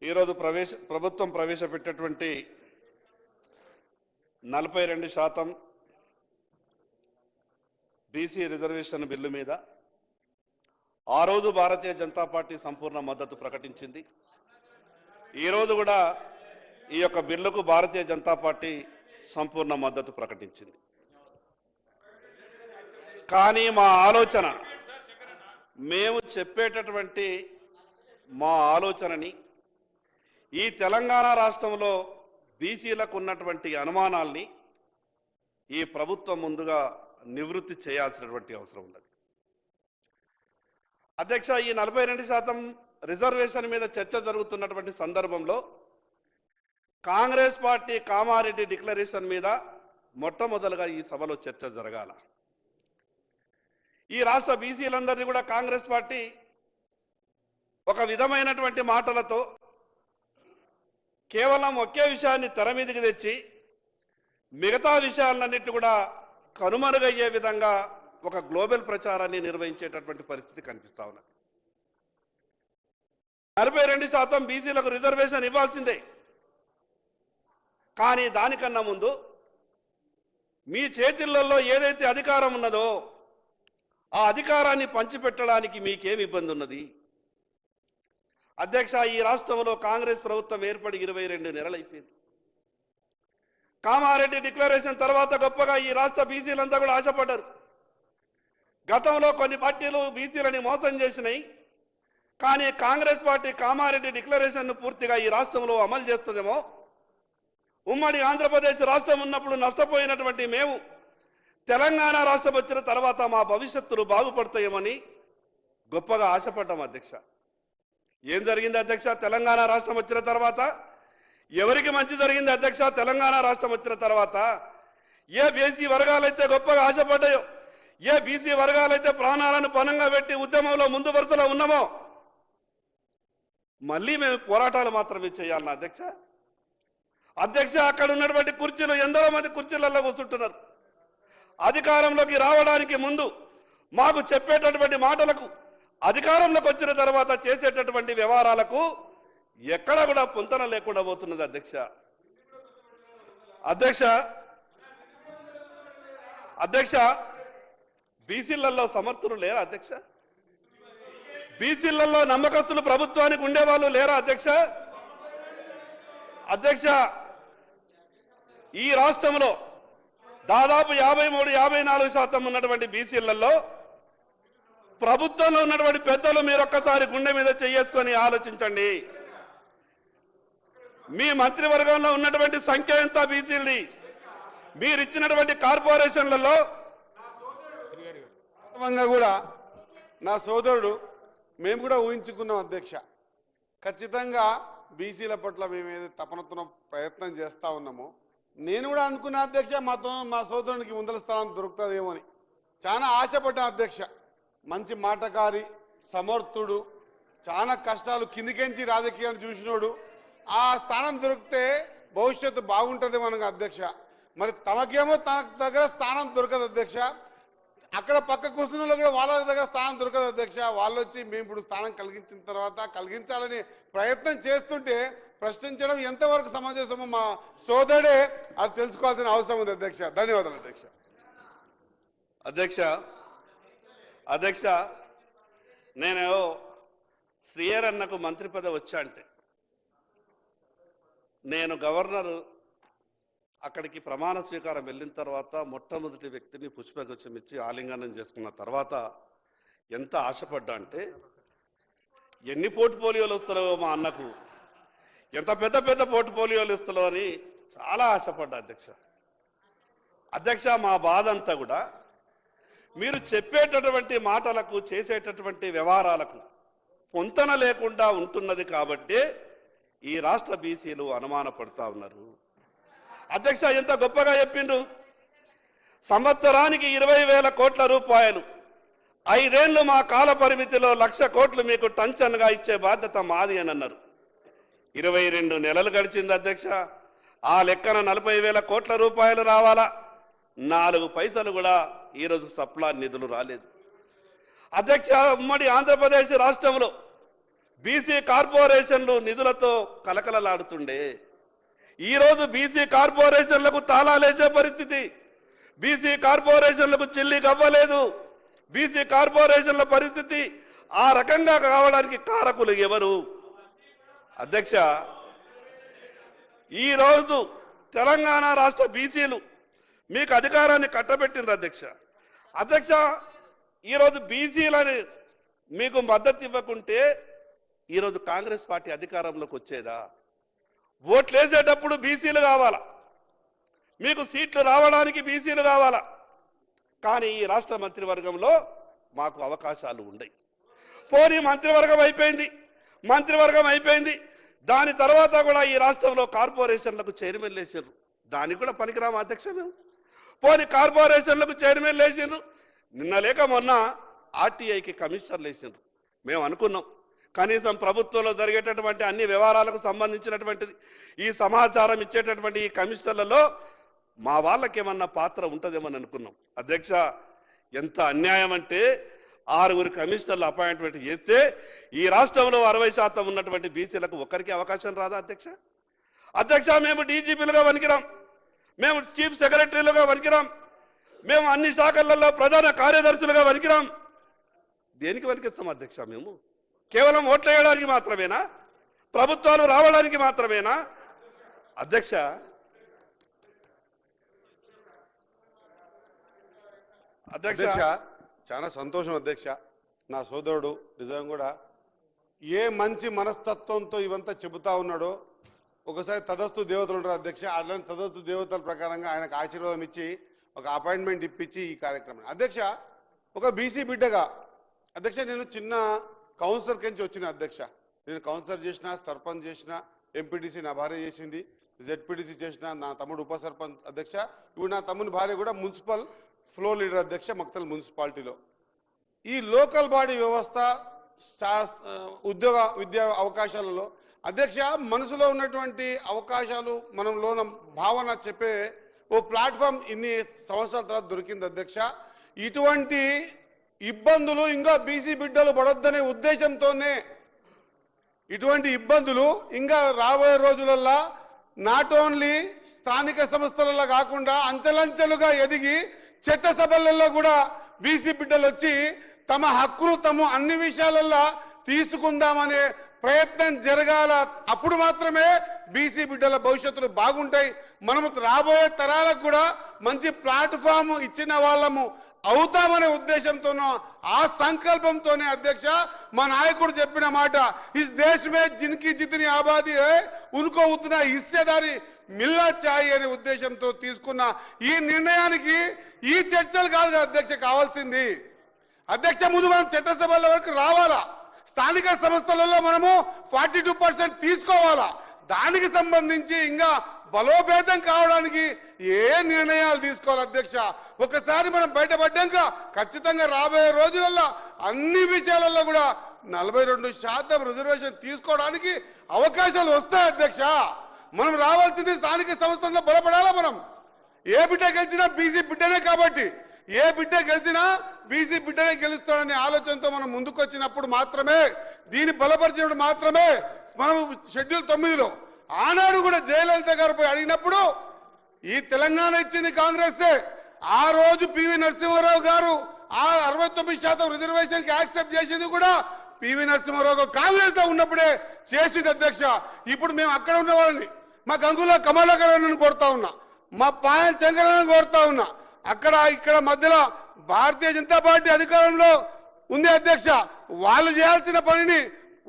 ఈరోజు ప్రభుత్వం ప్రవేశపెట్టినటువంటి 42% బీసీ రిజర్వేషన్ బిల్లు మీద ఆ రోజు భారతీయ జనతా పార్టీ సంపూర్ణ మద్దతు ప్రకటించింది. ఈ రోజు కూడా ఈ యొక్క బిల్లుకు భారతీయ జనతా పార్టీ సంపూర్ణ మద్దతు ప్రకటించింది. కానీ మా ఆలోచన, మేము చెప్పేటటువంటి మా ఆలోచనని ఈ తెలంగాణ రాష్ట్రంలో బీసీలకు ఉన్నటువంటి అనుమానాల్ని ఈ ప్రభుత్వం ముందుగా నివృత్తి చేయాల్సినటువంటి అవసరం ఉన్నది. అధ్యక్ష, ఈ 42% రిజర్వేషన్ మీద చర్చ జరుగుతున్నటువంటి సందర్భంలో కాంగ్రెస్ పార్టీ కామారెడ్డి డిక్లరేషన్ మీద మొట్టమొదలుగా ఈ సభలో చర్చ జరగాల. ఈ రాష్ట్ర బీసీలందరినీ కూడా కాంగ్రెస్ పార్టీ ఒక విధమైనటువంటి మాటలతో కేవలం ఒకే విషయాన్ని తెర మీదకి తెచ్చి మిగతా విషయాలన్నిటి కూడా కనుమరుగయ్యే విధంగా ఒక గ్లోబల్ ప్రచారాన్ని నిర్వహించేటటువంటి పరిస్థితి కనిపిస్తా ఉన్నది. 42% బీసీలకు రిజర్వేషన్ ఇవ్వాల్సిందే. కానీ దానికన్నా ముందు మీ చేతులలో ఏదైతే అధికారం ఉన్నదో ఆ అధికారాన్ని పంచిపెట్టడానికి మీకేం ఇబ్బంది ఉన్నది? అధ్యక్ష, ఈ రాష్ట్రంలో కాంగ్రెస్ ప్రభుత్వం ఏర్పడి 22 నెలలు అయిపోయింది. కామారెడ్డి డిక్లరేషన్ తర్వాత గొప్పగా ఈ రాష్ట్ర బీసీలంతా కూడా ఆశపడ్డారు. గతంలో కొన్ని పార్టీలు బీసీలని మోసం చేసినాయి. కానీ కాంగ్రెస్ పార్టీ కామారెడ్డి డిక్లరేషన్ను పూర్తిగా ఈ రాష్ట్రంలో అమలు చేస్తుందేమో, ఉమ్మడి ఆంధ్రప్రదేశ్ రాష్ట్రం ఉన్నప్పుడు నష్టపోయినటువంటి మేము తెలంగాణ రాష్ట్రం వచ్చిన తర్వాత మా భవిష్యత్తులు బాగుపడతాయేమని గొప్పగా ఆశపడ్డాం. అధ్యక్ష, ఏం జరిగింది అధ్యక్ష? తెలంగాణ రాష్ట్రం వచ్చిన తర్వాత ఎవరికి మంచి జరిగింది అధ్యక్ష? తెలంగాణ రాష్ట్రం వచ్చిన తర్వాత ఏ బీసీ వర్గాలైతే గొప్పగా ఆశపడ్డాయో, ఏ బీసీ వర్గాలైతే ప్రాణాలను పణంగా పెట్టి ఉద్యమంలో ముందు వరుసలో ఉన్నామో, మళ్ళీ మేము పోరాటాలు మాత్రమే చేయాలన్నా అధ్యక్ష? అధ్యక్ష, అక్కడ ఉన్నటువంటి కుర్చీలు ఎందరో మంది కుర్చీలలో కూర్చుంటున్నారు. అధికారంలోకి రావడానికి ముందు మాకు చెప్పేటటువంటి మాటలకు, అధికారంలోకి వచ్చిన తర్వాత చేసేటటువంటి వ్యవహారాలకు ఎక్కడ కూడా పొంతన లేకుండా పోతున్నది అధ్యక్ష. అధ్యక్ష, బీసీలలో సమర్థులు లేరా అధ్యక్ష? బీసీలలో నమ్మకస్తులు ప్రభుత్వానికి ఉండేవాళ్ళు లేరా అధ్యక్ష? అధ్యక్ష, ఈ రాష్ట్రంలో దాదాపు 53-54% ఉన్నటువంటి బీసీలలో ప్రభుత్వంలో ఉన్నటువంటి పెద్దలు మీరొక్కసారి గుండె మీద చేసుకొని ఆలోచించండి. మీ మంత్రివర్గంలో ఉన్నటువంటి సంఖ్య ఎంత బీసీలది? మీరిచ్చినటువంటి కార్పొరేషన్లలో కూడా నా సోదరుడు మేము కూడా ఊహించుకున్నాం అధ్యక్ష. ఖచ్చితంగా బీసీల పట్ల మేము ఏదైతే తపనతో ప్రయత్నం చేస్తా ఉన్నామో, నేను కూడా అనుకున్నా అధ్యక్ష, మా సోదరునికి ముందల స్థానం దొరుకుతుందేమో అని చాలా ఆశపడ్డా అధ్యక్ష. మంచి మాటకారి, సమర్థుడు, చాలా కష్టాలు కిందికెంచి రాజకీయాన్ని చూసినోడు. ఆ స్థానం దొరికితే భవిష్యత్తు బాగుంటుంది మనకు అధ్యక్ష. మరి తమకేమో తన దగ్గర స్థానం దొరకదు అధ్యక్ష. అక్కడ పక్క కూర్చున్న కూడా వాళ్ళ దగ్గర స్థానం దొరకదు అధ్యక్ష. వాళ్ళు వచ్చి మేము ఇప్పుడు స్థానం కలిగించిన తర్వాత కలిగించాలని ప్రయత్నం చేస్తుంటే ప్రశ్నించడం ఎంతవరకు సమంజసమో మా సోదరుడే అది తెలుసుకోవాల్సిన అవసరం ఉంది అధ్యక్ష. ధన్యవాదాలు అధ్యక్ష. అధ్యక్ష, నేను శ్రీయర్ అన్నకు మంత్రి పదవి వచ్చా అంటే నేను గవర్నర్ అక్కడికి ప్రమాణ స్వీకారం వెళ్ళిన తర్వాత మొట్టమొదటి వ్యక్తిని పుష్పగుచ్చం ఇచ్చి ఆలింగనం చేసుకున్న తర్వాత ఎంత ఆశపడ్డా అంటే, ఎన్ని పోర్ట్ఫోలియోలు వస్తారో మా అన్నకు, ఎంత పెద్ద పెద్ద పోర్ట్ఫోలియోలు ఇస్తారో అని చాలా ఆశపడ్డా అధ్యక్ష. మా బాధ అంతా కూడా మీరు చెప్పేటటువంటి మాటలకు, చేసేటటువంటి వ్యవహారాలకు పొంతన లేకుండా ఉంటున్నది కాబట్టి ఈ రాష్ట్ర బీసీలు అనుమానపడతా ఉన్నారు. అధ్యక్ష, ఎంత గొప్పగా చెప్పిండ్రు. సంవత్సరానికి 20,000 కోట్ల రూపాయలు, 5 ఏళ్లు మా కాల పరిమితిలో 1,00,000 కోట్లు మీకు టంచన్గా ఇచ్చే బాధ్యత మాది అని అన్నారు. 22 నెలలు గడిచింది అధ్యక్ష. ఆ లెక్కన 40,000 కోట్ల రూపాయలు రావాలా? 4 పైసలు కూడా ఈరోజు సప్లా నిధులు రాలేదు. అధ్యక్ష, ఉమ్మడి ఆంధ్రప్రదేశ్ రాష్ట్రంలో బీసీ కార్పొరేషన్లు నిధులతో కలకలలాడుతుండే ఈరోజు బీసీ కార్పొరేషన్లకు తాళాలేసే పరిస్థితి, బీసీ కార్పొరేషన్లకు చెల్లి గవ్వలేదు. బీసీ కార్పొరేషన్ల పరిస్థితి ఆ రకంగా కావడానికి కారకులు ఎవరు? అధ్యక్ష, ఈరోజు తెలంగాణ రాష్ట్ర బీసీలు మీకు అధికారాన్ని కట్టబెట్టింది అధ్యక్ష. ఈరోజు బీసీలని మీకు మద్దతు ఇవ్వకుంటే ఈరోజు కాంగ్రెస్ పార్టీ అధికారంలోకి వచ్చేదా? ఓట్లు వేసేటప్పుడు బీసీలు కావాలా, మీకు సీట్లు రావడానికి బీసీలు కావాలా. కానీ ఈ రాష్ట్ర మంత్రివర్గంలో మాకు అవకాశాలు ఉన్నాయి. పోనీ మంత్రివర్గం అయిపోయింది. దాని తర్వాత కూడా ఈ రాష్ట్రంలో కార్పొరేషన్లకు చైర్మన్లు వేసారు. దానికి కూడా పనికిరాము అధ్యక్ష మేము. పోనీ కార్పొరేషన్లకు చైర్మన్లు వేసిండ్రు, నిన్న లేక మొన్న ఆర్టీఐకి కమిషనర్లు వేసిండ్రు. మేము అనుకున్నాం కనీసం ప్రభుత్వంలో జరిగేటటువంటి అన్ని వ్యవహారాలకు సంబంధించినటువంటిది ఈ సమాచారం ఇచ్చేటటువంటి ఈ కమిషనర్లలో మా వాళ్ళకేమన్నా పాత్ర ఉంటుందేమని అనుకున్నాం. అధ్యక్ష, ఎంత అన్యాయం అంటే 6 కమిషనర్లు అపాయింట్మెంట్ చేస్తే ఈ రాష్ట్రంలో 60% ఉన్నటువంటి బీసీలకు ఒక్కరికి అవకాశం రాదా అధ్యక్ష? మేము డీజీపీలుగా వనికిరాం, మేము చీఫ్ సెక్రటరీలుగా వనికిరాం, మేము అన్ని శాఖలలో ప్రధాన కార్యదర్శులుగా వనికిరాం. దేనికి వనికిస్తాం అధ్యక్ష? మేము కేవలం ఓట్లు వేయడానికి మాత్రమేనా? ప్రభుత్వాలు రావడానికి మాత్రమేనా? అధ్యక్ష, చాలా సంతోషం అధ్యక్ష. నా సోదరుడు నిజంగా కూడా ఏ మంచి మనస్తత్వంతో ఇవంతా చెబుతా ఉన్నాడో. ఒకసారి తదస్తు దేవతలు ఉంటారు అధ్యక్ష, అట్లాంటి తదస్తు దేవతల ప్రకారంగా ఆయనకు ఆశీర్వాదం ఇచ్చి ఒక అపాయింట్మెంట్ ఇప్పించి ఈ కార్యక్రమం. అధ్యక్ష, ఒక బీసీ బిడ్డగా అధ్యక్ష నేను చిన్న కౌన్సిలర్ కించి వచ్చిన అధ్యక్ష. నేను కౌన్సిలర్ చేసిన, సర్పంచ్ చేసిన, ఎంపీటీసీ నా భార్య చేసింది, జెడ్పీటీసీ చేసిన, నా తమ్ముడు ఉప సర్పంచ్ అధ్యక్ష. ఇప్పుడు నా తమ్ముని భార్య కూడా మున్సిపల్ ఫ్లోర్ లీడర్ అధ్యక్ష మక్తల్ మున్సిపాలిటీలో. ఈ లోకల్ బాడీ వ్యవస్థ ఉద్యోగ విద్యా అవకాశాలలో అధ్యక్ష మనసులో ఉన్నటువంటి అవకాశాలు మనంలోన భావన చెప్పే ఓ ప్లాట్ఫామ్ ఇన్ని సంవత్సరాల తర్వాత దొరికింది అధ్యక్ష. ఇటువంటి ఇబ్బందులు ఇంకా బీసీ బిడ్డలు పడొద్దనే ఉద్దేశంతోనే ఇటువంటి ఇబ్బందులు ఇంకా రాబోయే రోజులలో నాట్ ఓన్లీ స్థానిక సంస్థలలో కాకుండా అంచెలంచెలుగా ఎదిగి చట్టసభలలో కూడా బీసీ బిడ్డలు వచ్చి తమ హక్కులు తాము అన్ని విషయాలలో తీసుకుందామనే ప్రయత్నం జరగాల. అప్పుడు మాత్రమే బీసీ బిడ్డల భవిష్యత్తులు బాగుంటాయి. మనము రాబోయే తరాలకు కూడా మంచి ప్లాట్ఫామ్ ఇచ్చిన వాళ్ళము అవుతామనే ఉద్దేశంతోనో ఆ సంకల్పంతోనే అధ్యక్ష మా నాయకుడు చెప్పిన మాట, ఇస్ దేశ్ మే జిన్కి జితని ఆబాదీ హై ఉన్కో ఉतना హిస్సేదారి మిల్లా చాయి అనే ఉద్దేశంతో తీసుకున్న ఈ నిర్ణయానికి ఈ చర్చలు కాదు అధ్యక్ష కావాల్సింది. అధ్యక్ష ముందు మనం చట్టసభల వరకు రావాలా, స్థానిక సంస్థలలో మనము 42% తీసుకోవాలా. దానికి సంబంధించి ఇంకా బలోపేతం కావడానికి ఏ నిర్ణయాలు తీసుకోవాలి అధ్యక్ష? ఒకసారి మనం బయటపడ్డాక ఖచ్చితంగా రాబోయే రోజులలో అన్ని విషయాలలో కూడా 42% రిజర్వేషన్ తీసుకోవడానికి అవకాశాలు వస్తాయి అధ్యక్ష. మనం రావాల్సింది స్థానిక సంస్థల్లో బలపడాలా. మనం ఏ బిడ్డ గెలిచినా బీసీ బిడ్డనే కాబట్టి ఏ బిడ్డ గెలిచినా బీసీ బిడ్డనే గెలుస్తాడనే ఆలోచనతో మనం ముందుకొచ్చినప్పుడు మాత్రమే, దీన్ని బలపరిచినప్పుడు మాత్రమే మనం షెడ్యూల్ 9లో ఆనాడు కూడా జయలలిత గారు పోయి అడిగినప్పుడు ఈ తెలంగాణ ఇచ్చింది కాంగ్రెస్. ఆ రోజు పివి నరసింహారావు గారు ఆ 69% రిజర్వేషన్ కి యాక్సెప్ట్ చేసింది కూడా పివి నరసింహారావు గారు కాంగ్రెస్ లో ఉన్నప్పుడే చేసింది అధ్యక్ష. ఇప్పుడు మేము అక్కడ ఉన్న వాళ్ళని, మా గంగుల కమలాకరన్ కోరుతా ఉన్నా, మా పాయల్ శంకరన్ కోరుతా ఉన్నా, అక్కడ ఇక్కడ మధ్యలో భారతీయ జనతా పార్టీ అధికారంలో ఉంది అధ్యక్ష. వాళ్ళు చేయాల్సిన పనిని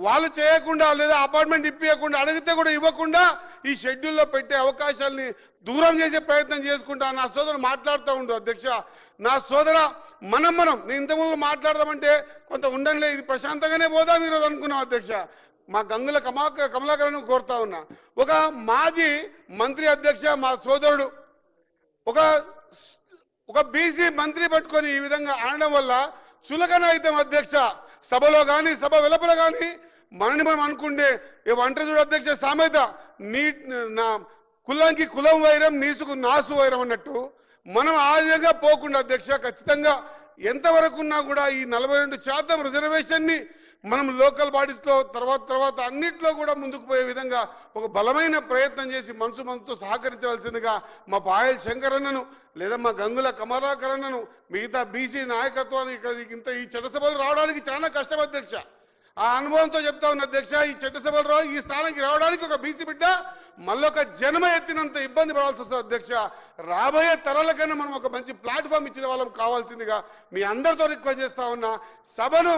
వాళ్ళు చేయకుండా లేదా అపార్ట్మెంట్ ఇప్పించకుండా అడిగితే కూడా ఇవ్వకుండా ఈ షెడ్యూల్లో పెట్టే అవకాశాలని దూరం చేసే ప్రయత్నం చేసుకుంటా నా సోదరు మాట్లాడుతూ ఉండు అధ్యక్ష. నా సోదర మనం నేను ఇంతకుముందు మాట్లాడదామంటే కొంత ఉండంలే, ఇది ప్రశాంతంగానే పోదాం ఈరోజు అనుకున్నాం అధ్యక్ష. మా గంగుల కమలాకరన్ కోరుతా ఉన్నా, ఒక మాజీ మంత్రి అధ్యక్ష మా సోదరుడు ఒక బీసీ మంత్రి పట్టుకొని ఈ విధంగా అనడం వల్ల చులకన అయితే అధ్యక్ష. సభలో కానీ సభ వెలుపల కానీ మనని మనం అనుకుంటే ఏమంటారు చూడు అధ్యక్ష సామెత, నా కులానికి కులం వైరం, నీసుకు నాసు వైరం అన్నట్టు మనం ఆ విధంగా పోకుండా అధ్యక్ష ఖచ్చితంగా ఎంతవరకు ఉన్నా కూడా ఈ 42% రిజర్వేషన్ ని మనం లోకల్ బాడీస్లో తర్వాత అన్నిట్లో కూడా ముందుకు పోయే విధంగా ఒక బలమైన ప్రయత్నం చేసి మనసుతో సహకరించవలసిందిగా మా పాయల్ శంకరన్నను లేదా మా గంగుల కమలాకరన్నను మిగతా బీసీ నాయకత్వాన్ని ఇంత ఈ చట్టసభలు రావడానికి చాలా కష్టం అధ్యక్ష. ఆ అనుభవంతో చెప్తా ఉన్న అధ్యక్ష, ఈ చట్టసభలు రావు ఈ స్థానానికి రావడానికి ఒక బీసీ బిడ్డ మళ్ళొక జన్మ ఎత్తినంత ఇబ్బంది పడాల్సి వస్తుంది అధ్యక్ష. రాబోయే తరాలకన్నా మనం ఒక మంచి ప్లాట్ఫామ్ ఇచ్చిన వాళ్ళం కావాల్సిందిగా మీ అందరితో రిక్వెస్ట్ చేస్తా ఉన్నా. సభను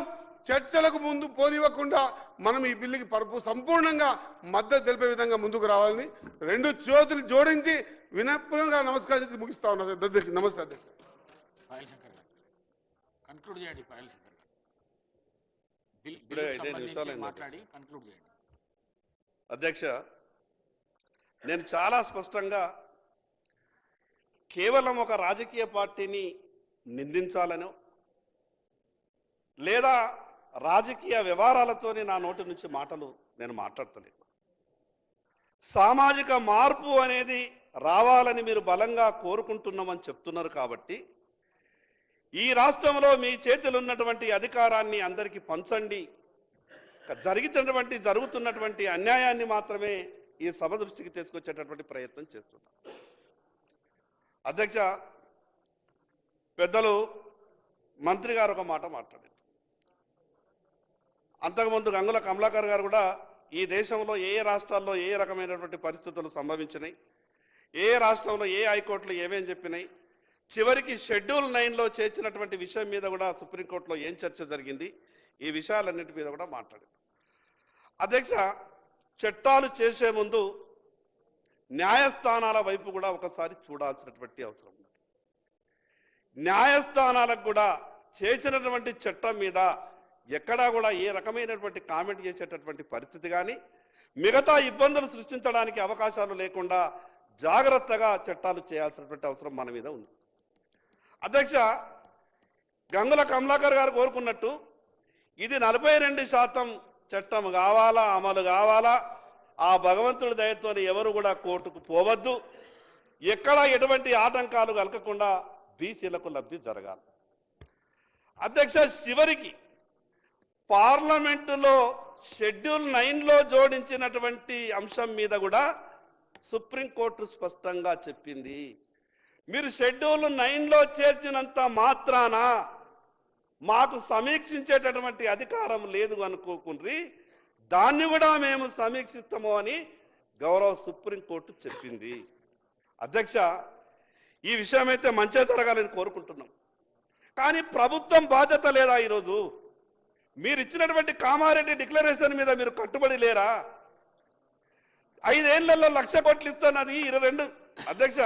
చర్చలకు ముందు పోనివ్వకుండా మనం ఈ బిల్లుకి సంపూర్ణంగా మద్దతు తెలిపే విధంగా ముందుకు రావాలని రెండు చేతులు జోడించి వినమ్రంగా నమస్కారం ముగిస్తా ఉన్నా అధ్యక్ష. నమస్తే అధ్యక్ష. కన్క్లూడ్ చేయండి పాయల్ శంకర్ గారు. ఇప్పుడే 5 నిమిషాలు మాట్లాడి కన్క్లూడ్ చేయండి అధ్యక్ష. నేను చాలా స్పష్టంగా కేవలం ఒక రాజకీయ పార్టీని నిందించాలనో లేదా రాజకీయ వ్యవహారాలతోనే నా నోటి నుంచి మాటలు నేను మాట్లాడతలేదు. సామాజిక మార్పు అనేది రావాలని మీరు బలంగా కోరుకుంటున్నామని చెప్తున్నారు కాబట్టి ఈ రాష్ట్రంలో మీ చేతిలో ఉన్నటువంటి అధికారాన్ని అందరికీ పంచండి, జరుగుతున్నటువంటి అన్యాయాన్ని మాత్రమే ఈ సభ దృష్టికి తీసుకొచ్చేటటువంటి ప్రయత్నం చేస్తున్నారు. అధ్యక్ష, పెద్దలు మంత్రి గారు ఒక మాట మాట్లాడారు. అంతకుముందు గంగుల కమలాకర్ గారు కూడా ఈ దేశంలో ఏ రాష్ట్రాల్లో ఏ రకమైనటువంటి పరిస్థితులు సంభవించినాయి, ఏ రాష్ట్రంలో ఏ హైకోర్టులు ఏమేం చెప్పినాయి, చివరికి షెడ్యూల్ 9లో చేర్చినటువంటి విషయం మీద కూడా సుప్రీంకోర్టులో ఏం చర్చ జరిగింది, ఈ విషయాలన్నిటి మీద కూడా మాట్లాడారు. అధ్యక్ష, చట్టాలు చేసే ముందు న్యాయస్థానాల వైపు కూడా ఒకసారి చూడాల్సినటువంటి అవసరం ఉంది. న్యాయస్థానాలకు కూడా చేసినటువంటి చట్టం మీద ఎక్కడా కూడా ఏ రకమైనటువంటి కామెంట్ చేసేటటువంటి పరిస్థితి కానీ మిగతా ఇబ్బందులు సృష్టించడానికి అవకాశాలు లేకుండా జాగ్రత్తగా చట్టాలు చేయాల్సినటువంటి అవసరం మన మీద ఉంది. అధ్యక్ష, గంగుల కమలాకర్ గారు కోరుకున్నట్టు ఇది 42% చట్టం కావాలా, అమలు కావాలా, ఆ భగవంతుడి దయతో ఎవరు కూడా కోర్టుకు పోవద్దు, ఎక్కడ ఎటువంటి ఆటంకాలు కలగకుండా బీసీలకు లబ్ధి జరగాలి. అధ్యక్ష, చివరికి పార్లమెంటులో షెడ్యూల్ 9లో జోడించినటువంటి అంశం మీద కూడా సుప్రీంకోర్టు స్పష్టంగా చెప్పింది. మీరు షెడ్యూల్ 9లో చేర్చినంత మాత్రాన మాకు సమీక్షించేటటువంటి అధికారం లేదు అనుకోకుండ్రి, దాన్ని కూడా మేము సమీక్షిస్తాము అని గౌరవ సుప్రీంకోర్టు చెప్పింది. అధ్యక్ష, ఈ విషయం అయితే మంచిగా జరగాలని కోరుకుంటున్నాం. కానీ ప్రభుత్వం బాధ్యత లేదా? ఈరోజు మీరు ఇచ్చినటువంటి కామారెడ్డి డిక్లరేషన్ మీద మీరు కట్టుబడి లేరా? 5 ఏళ్లలో 1,00,000 కోట్లు ఇస్తున్నది 22. అధ్యక్ష,